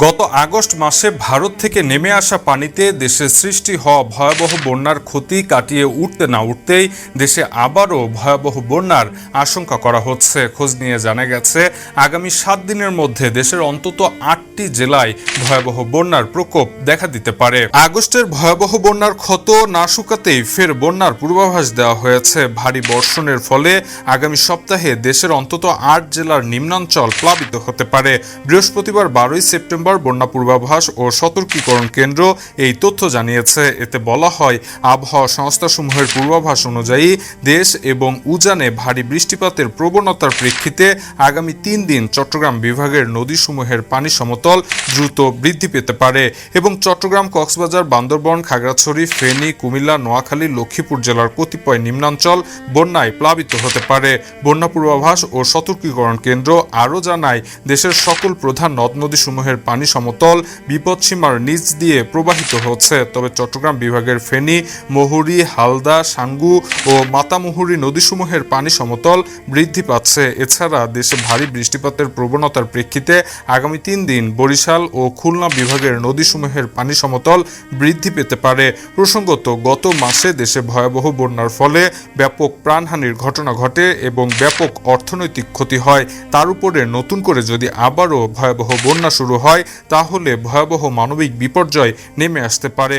গত আগস্ট মাসে ভারত থেকে নেমে আসা পানিতে দেশে সৃষ্টি হওয়া ভয়াবহ বন্যার ক্ষতি কাটিয়ে উঠতে না উঠতেই দেশে আবারও ভয়াবহ বন্যার আশঙ্কা করা হচ্ছে। খোঁজ নিয়ে জানা গেছে আগামী 7 দিনের মধ্যে দেশের অন্তত 8টি জেলায় ভয়াবহ বন্যার প্রকোপ দেখা দিতে পারে। আগস্টের ভয়াবহ বন্যার ক্ষত না শুকাতেই ফের বন্যার পূর্বাভাস দেওয়া হয়েছে। ভারী বর্ষণের ফলে আগামী সপ্তাহে দেশের অন্তত 8 জেলার নিম্নাঞ্চল প্লাবিত হতে পারে। বৃহস্পতিবার 12 সেপ্টেম্বর বন্যা পূর্বাভাস ও সতর্কীকরণ কেন্দ্র এই তথ্য জানিয়েছে। এতে বলা হয়, আবহাওয়া সংস্থাসমূহের পূর্বাভাস অনুযায়ী দেশ এবং উজানে ভারী বৃষ্টিপাতের প্রবণতার প্রেক্ষিতে আগামী 3 দিন চট্টগ্রাম বিভাগের নদীসমূহের পানি সমতল দ্রুত বৃদ্ধি পেতে পারে এবং চট্টগ্রাম, কক্সবাজার, বান্দরবান, খাগড়াছড়ি, ফেনী, কুমিল্লা, নোয়াখালী, লক্ষ্মীপুর জেলার কতিপয় নিম্নাঞ্চল বন্যায় প্লাবিত হতে পারে। বন্যা পূর্বাভাস ও সতর্কীকরণ কেন্দ্র আরও জানায়, দেশের সকল প্রধান নদ নদীসমূহের পানি সমতল বিপদসীমার নিচ দিয়ে প্রবাহিত হচ্ছে। তবে চট্টগ্রাম বিভাগের ফেনী, মহুরী, হালদা, সাঙ্গু ও মাতামুহুরী নদীসমূহের পানি সমতল বৃদ্ধি পাচ্ছে। এছাড়া দেশে ভারী বৃষ্টিপাতের প্রবণতার প্রেক্ষিতে আগামী 3 দিন বরিশাল ও খুলনা বিভাগের নদীসমূহের পানি সমতল বৃদ্ধি পেতে পারে। প্রসঙ্গত, গত মাসে দেশে ভয়াবহ বন্যার ফলে ব্যাপক প্রাণহানির ঘটনা ঘটে এবং ব্যাপক অর্থনৈতিক ক্ষতি হয়। তার উপরে নতুন করে যদি আবারও ভয়াবহ বন্যা শুরু হয়, তাহলে ভয়াবহ মানবিক বিপর্যয় নেমে আসতে পারে।